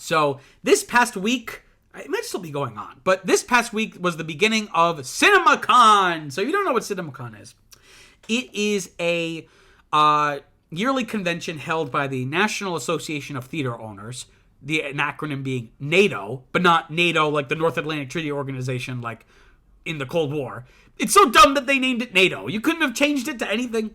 So this past week, it might still be going on, but this past week was the beginning of CinemaCon. So you don't know what CinemaCon is. It is a yearly convention held by the National Association of Theater Owners, the acronym being NATO, but not NATO like the North Atlantic Treaty Organization like in the Cold War. It's so dumb that they named it NATO. You couldn't have changed it to anything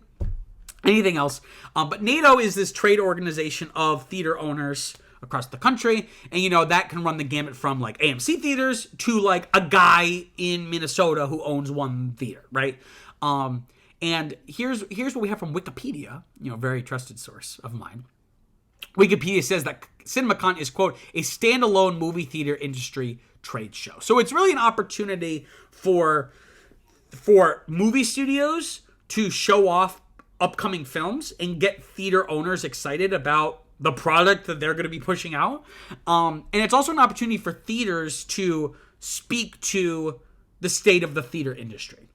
else. But NATO is this trade organization of theater owners across the country, and that can run the gamut from like AMC theaters to like a guy in Minnesota who owns one theater, right? And here's what we have from Wikipedia, very trusted source of mine. Wikipedia says that CinemaCon is, quote, a standalone movie theater industry trade show. So it's really an opportunity for movie studios to show off upcoming films and get theater owners excited about the product that they're going to be pushing out. And it's also an opportunity for theaters to speak to the state of the theater industry.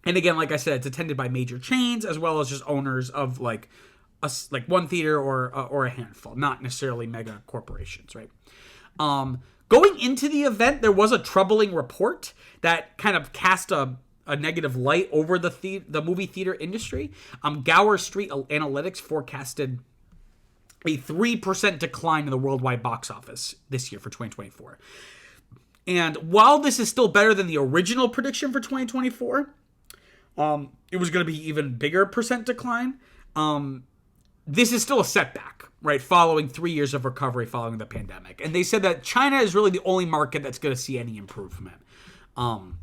And again, like I said, it's attended by major chains as well as just owners of like one theater or a handful, not necessarily mega corporations, right? Going into the event, there was a troubling report that kind of cast a negative light over the movie theater industry. Gower Street Analytics forecasted a 3% decline in the worldwide box office this year for 2024. And while this is still better than the original prediction for 2024, it was going to be even bigger percent decline. This is still a setback, right? Following 3 years of recovery following the pandemic. And they said that China is really the only market that's going to see any improvement. And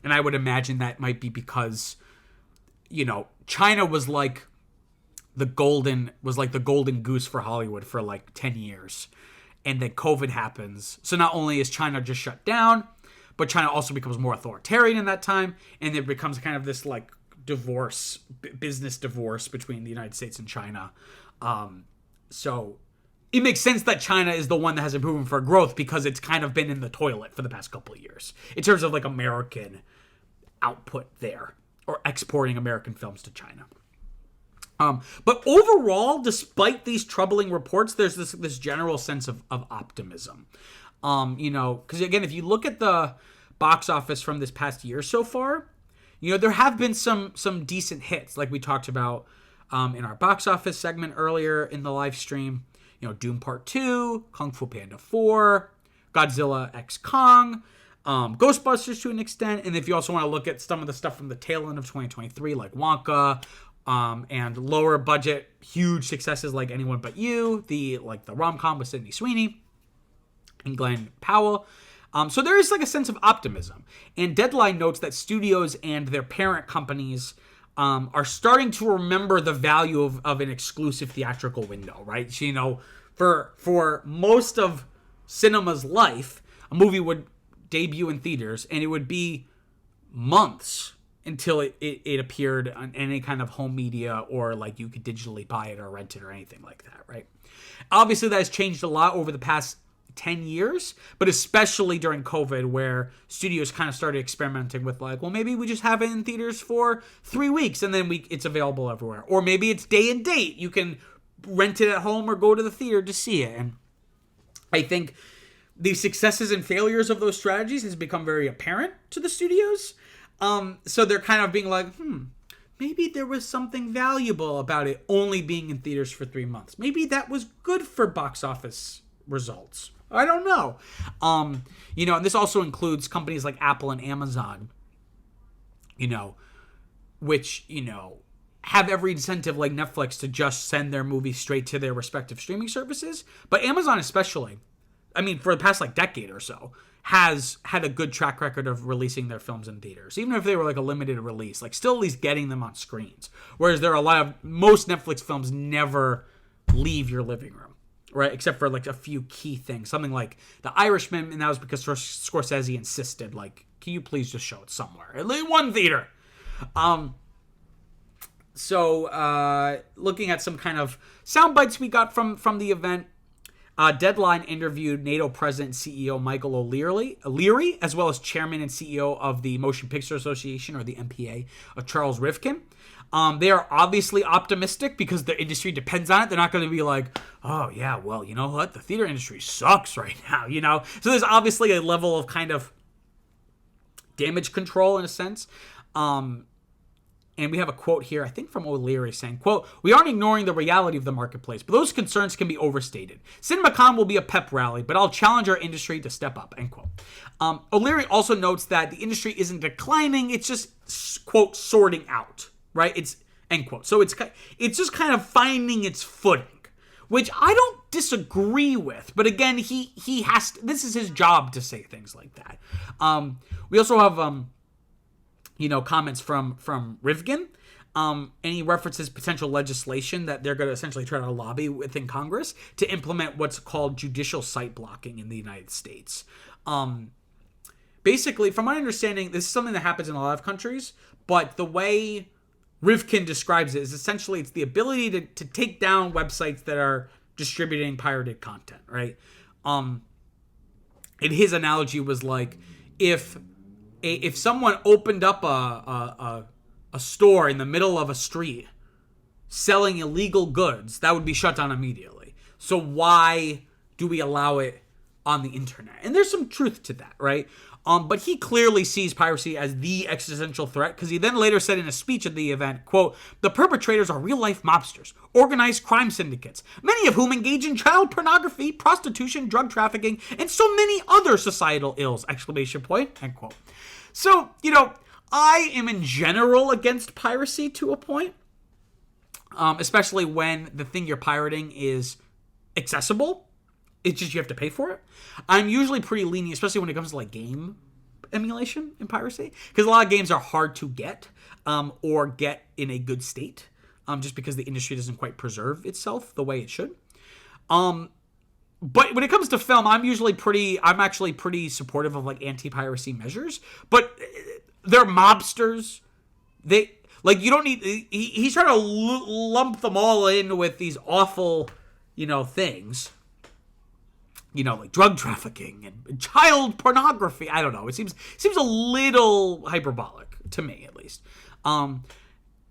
I would imagine that might be because, China was like the golden goose for Hollywood for like 10 years. And then COVID happens. So not only is China just shut down, but China also becomes more authoritarian in that time. And it becomes kind of this like business divorce between the United States and China. So it makes sense that China is the one that has improvement for growth because it's kind of been in the toilet for the past couple of years in terms of like American output there or exporting American films to China. But overall, despite these troubling reports, there's this general sense of optimism. Because again, if you look at the box office from this past year so far, there have been some decent hits, like we talked about in our box office segment earlier in the live stream. Doom Part 2, Kung Fu Panda 4, Godzilla x Kong, Ghostbusters to an extent, and if you also want to look at some of the stuff from the tail end of 2023, like Wonka, and lower budget, huge successes like Anyone But You, the rom-com with Sydney Sweeney and Glenn Powell. So there is like a sense of optimism. And Deadline notes that studios and their parent companies are starting to remember the value of an exclusive theatrical window, right? So, for most of cinema's life, a movie would debut in theaters and it would be months until it appeared on any kind of home media or like you could digitally buy it or rent it or anything like that, right? Obviously, that has changed a lot over the past 10 years, but especially during COVID, where studios kind of started experimenting with like, well, maybe we just have it in theaters for 3 weeks and then it's available everywhere. Or maybe it's day and date. You can rent it at home or go to the theater to see it. And I think the successes and failures of those strategies has become very apparent to the studios. So they're kind of being like, maybe there was something valuable about it only being in theaters for 3 months. Maybe that was good for box office results. I don't know. And this also includes companies like Apple and Amazon, which, have every incentive like Netflix to just send their movies straight to their respective streaming services. But Amazon especially, for the past like decade or so, has had a good track record of releasing their films in theaters. Even if they were like a limited release, like still at least getting them on screens. Whereas most Netflix films never leave your living room. Right, except for like a few key things, something like The Irishman, and that was because Scorsese insisted, like, can you please just show it somewhere, at least one theater. So looking at some kind of sound bites we got from the event, Deadline interviewed NATO President and CEO Michael O'Leary, as well as Chairman and CEO of the Motion Picture Association, or the MPA, of Charles Rivkin. They are obviously optimistic because the industry depends on it. They're not going to be like, oh, yeah, well, you know what? The theater industry sucks right now, you know? So there's obviously a level of kind of damage control in a sense. And we have a quote here, I think from O'Leary, saying, quote, "We aren't ignoring the reality of the marketplace, but those concerns can be overstated. CinemaCon will be a pep rally, but I'll challenge our industry to step up," end quote. O'Leary also notes that the industry isn't declining, it's just, quote, sorting out, right? It's, end quote. So it's just kind of finding its footing, which I don't disagree with. But again, he has to, this is his job to say things like that. We also have, comments from Rivkin, and he references potential legislation that they're going to essentially try to lobby within Congress to implement what's called judicial site blocking in the United States. Basically, from my understanding, this is something that happens in a lot of countries, but the way Rivkin describes it is essentially it's the ability to take down websites that are distributing pirated content, right? And his analogy was like, if someone opened up a store in the middle of a street selling illegal goods, that would be shut down immediately. So why do we allow it on the internet? And there's some truth to that, right? But he clearly sees piracy as the existential threat, because he then later said in a speech at the event, quote, "The perpetrators are real-life mobsters, organized crime syndicates, many of whom engage in child pornography, prostitution, drug trafficking, and so many other societal ills," exclamation point, end quote. So, I am in general against piracy to a point, especially when the thing you're pirating is accessible. It's just you have to pay for it. I'm usually pretty lenient, especially when it comes to like game emulation and piracy, because a lot of games are hard to get or get in a good state, just because the industry doesn't quite preserve itself the way it should. But when it comes to film, I'm actually pretty supportive of like anti-piracy measures. But they're mobsters. You don't need. He's trying to lump them all in with these awful, things. Like drug trafficking and child pornography. I don't know. It seems a little hyperbolic to me, at least.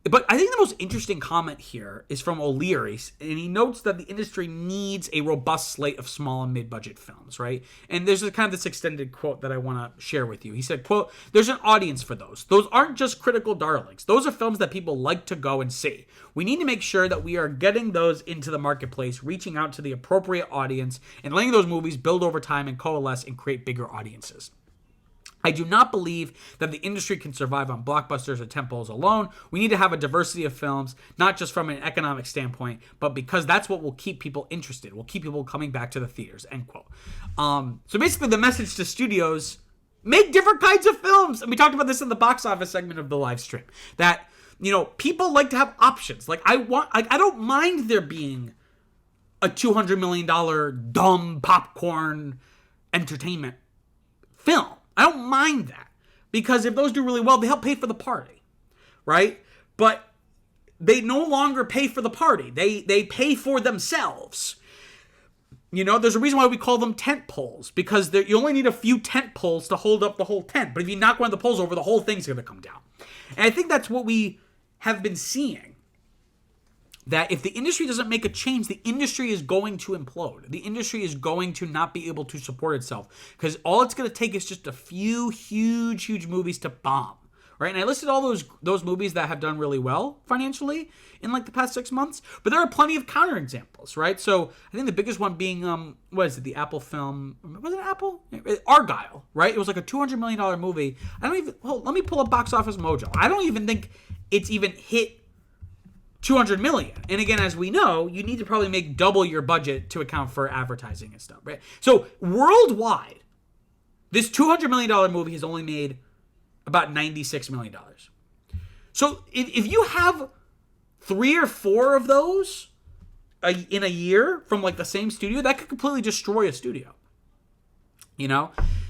But I think the most interesting comment here is from O'Leary, and he notes that the industry needs a robust slate of small and mid-budget films, right? And there's kind of this extended quote that I want to share with you. He said, quote, "There's an audience for those. Those aren't just critical darlings. Those are films that people like to go and see. We need to make sure that we are getting those into the marketplace, reaching out to the appropriate audience, and letting those movies build over time and coalesce and create bigger audiences. I do not believe that the industry can survive on blockbusters or tentpoles alone. We need to have a diversity of films, not just from an economic standpoint, but because that's what will keep people interested, will keep people coming back to the theaters," end quote. So basically the message to studios, make different kinds of films. And we talked about this in the box office segment of the live stream, that, people like to have options. Like I don't mind there being a $200 million dumb popcorn entertainment film. I don't mind that, because if those do really well, they help pay for the party, right? But they no longer pay for the party. They pay for themselves. There's a reason why we call them tent poles, because you only need a few tent poles to hold up the whole tent. But if you knock one of the poles over, the whole thing's going to come down. And I think that's what we have been seeing. That if the industry doesn't make a change, the industry is going to implode. The industry is going to not be able to support itself, because all it's going to take is just a few huge movies to bomb, right? And I listed all those movies that have done really well financially in like the past 6 months, but there are plenty of counterexamples, right? So I think the biggest one being, the Apple film, was it Apple? Argyle, right? It was like a $200 million movie. Let me pull up Box Office Mojo. I don't even think it's even hit 200 million. And again, as we know, you need to probably make double your budget to account for advertising and stuff, right? So worldwide, this $200 million movie has only made about $96 million. So if you have 3 or 4 of those in a year from like the same studio, that could completely destroy a studio.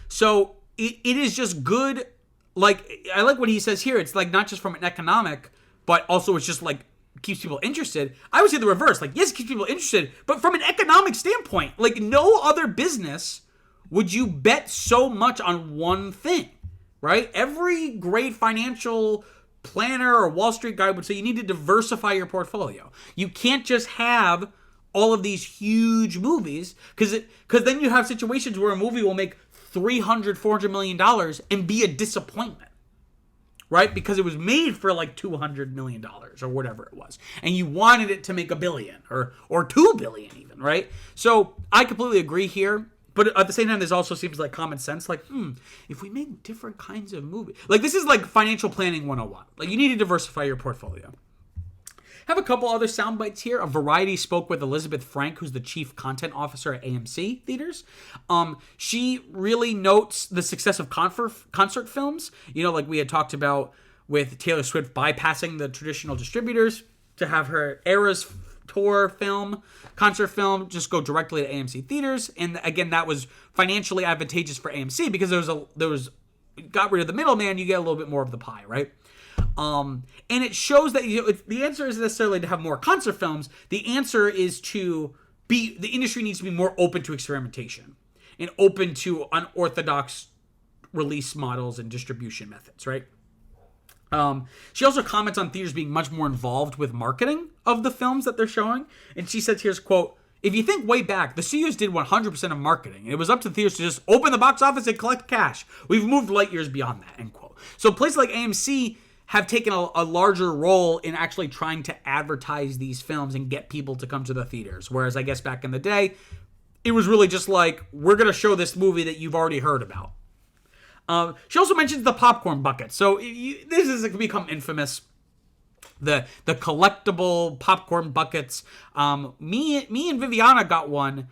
So it is just good. Like, I like what he says here. It's like not just from an economic, but also it's just like keeps people interested. I would say the reverse. Like, yes, it keeps people interested, but from an economic standpoint, like no other business would you bet so much on one thing, right? Every great financial planner or Wall Street guy would say you need to diversify your portfolio. You can't just have all of these huge movies because then you have situations where a movie will make $300-400 million and be a disappointment, right? Because it was made for like $200 million or whatever it was, and you wanted it to make $1 billion or $2 billion even, right? So I completely agree here. But at the same time, this also seems like common sense. Like, if we make different kinds of movies, like this is like financial planning 101. Like you need to diversify your portfolio. Have a couple other sound bites here. A Variety spoke with Elizabeth Frank, who's the chief content officer at AMC Theaters. She really notes the success of concert films. You know, like we had talked about with Taylor Swift bypassing the traditional distributors to have her Eras tour film, concert film, just go directly to AMC Theaters. And again, that was financially advantageous for AMC because there was got rid of the middleman. You get a little bit more of the pie, right? And it shows that the answer isn't necessarily to have more concert films. The answer is the industry needs to be more open to experimentation and open to unorthodox release models and distribution methods, right? She also comments on theaters being much more involved with marketing of the films that they're showing. And she says, here's quote, "If you think way back, the studios did 100% of marketing. It was up to the theaters to just open the box office and collect cash. We've moved light years beyond that," end quote. So places like AMC have taken a larger role in actually trying to advertise these films and get people to come to the theaters. Whereas I guess back in the day, it was really just like, we're going to show this movie that you've already heard about. She also mentions the popcorn bucket. So this has become infamous. The collectible popcorn buckets. Me and Viviana got one.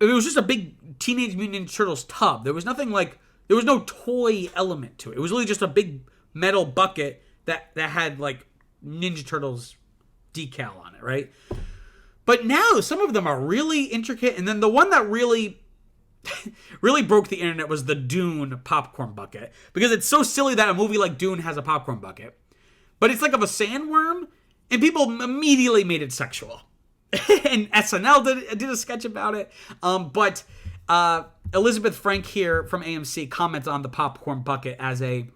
It was just a big Teenage Mutant Ninja Turtles tub. There was no toy element to it. It was really just a big metal bucket that had like Ninja Turtles decal on it, right? But now some of them are really intricate. And then the one that really broke the internet was the Dune popcorn bucket, because it's so silly that a movie like Dune has a popcorn bucket, but it's like of a sandworm, and people immediately made it sexual. And SNL did a sketch about it. But Elizabeth Frank here from AMC comments on the popcorn bucket as a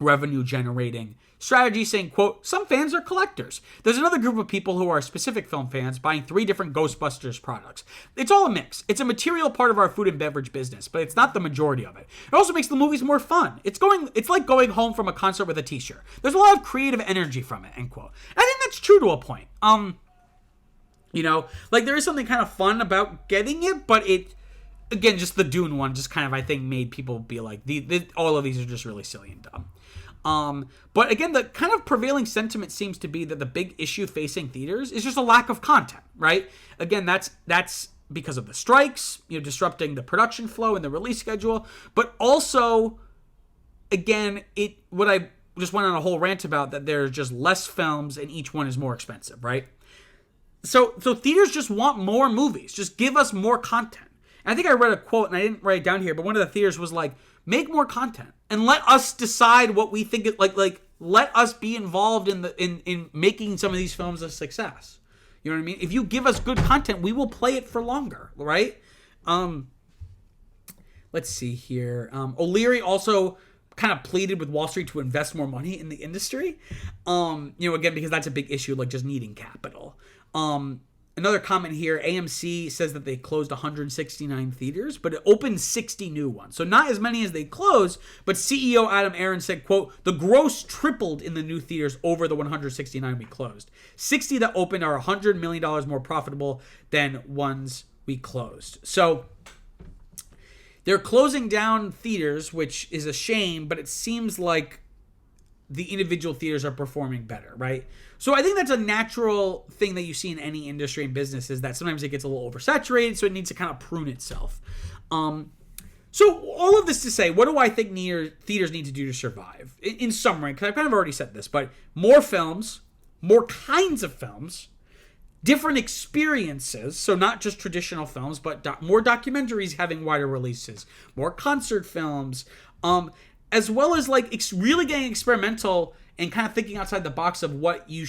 revenue generating strategy, saying, quote, "Some fans are collectors. There's another group of people who are specific film fans buying 3 different Ghostbusters products. It's all a mix. It's a material part of our food and beverage business, but it's not the majority of it. It also makes the movies more fun. It's like going home from a concert with a t-shirt. There's a lot of creative energy from it," end quote. I think that's true to a point. You know, like there is something kind of fun about getting it, but it, again, just the Dune one just kind of, I think, made people be like, all of these are just really silly and dumb. But again, the kind of prevailing sentiment seems to be that the big issue facing theaters is just a lack of content, right? Again, that's because of the strikes, disrupting the production flow and the release schedule, but also, again, what I just went on a whole rant about, that there's just less films and each one is more expensive, right? So theaters just want more movies. Just give us more content. And I think I read a quote, and I didn't write it down here, but one of the theaters was like, make more content and let us decide what we think it like let us be involved in making some of these films a success. You know what I mean? If you give us good content, we will play it for longer, right? Let's see here. O'Leary also kind of pleaded with Wall Street to invest more money in the industry. Again, because that's a big issue, like just needing capital. Another comment here, AMC says that they closed 169 theaters, but it opened 60 new ones. So not as many as they closed, but CEO Adam Aron said, quote, "The gross tripled in the new theaters over the 169 we closed. 60 that opened are $100 million more profitable than ones we closed." So they're closing down theaters, which is a shame, but it seems like the individual theaters are performing better, right? So I think that's a natural thing that you see in any industry and business, is that sometimes it gets a little oversaturated, so it needs to kind of prune itself. So all of this to say, what do I think theaters need to do to survive? In summary, because I've kind of already said this, but more films, more kinds of films, different experiences, so not just traditional films, but more documentaries having wider releases, more concert films, as well as like really getting experimental and kind of thinking outside the box of what you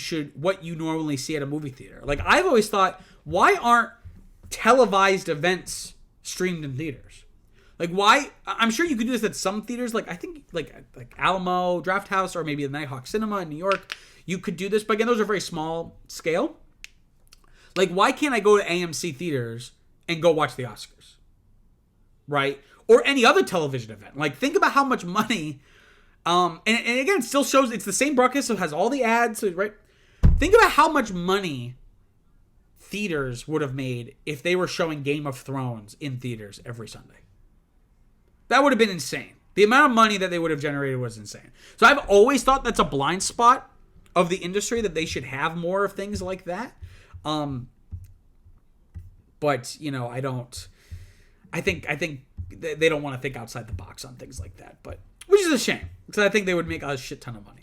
normally see at a movie theater. Like, I've always thought, why aren't televised events streamed in theaters? Like, why? I'm sure you could do this at some theaters. Like, I think, like Alamo Draft House or maybe the Nighthawk Cinema in New York. You could do this, but again, those are very small scale. Like, why can't I go to AMC theaters and go watch the Oscars? Right? Or any other television event. Like, think about how much money. And again, it still shows it's the same broadcast, so it has all the ads, right? Think about how much money theaters would have made if they were showing Game of Thrones in theaters every Sunday. That would have been insane. The amount of money that they would have generated was insane. So I've always thought that's a blind spot of the industry, that they should have more of things like that. But, you know, I think they don't want to think outside the box on things like that, but which is a shame, because I think they would make a shit ton of money.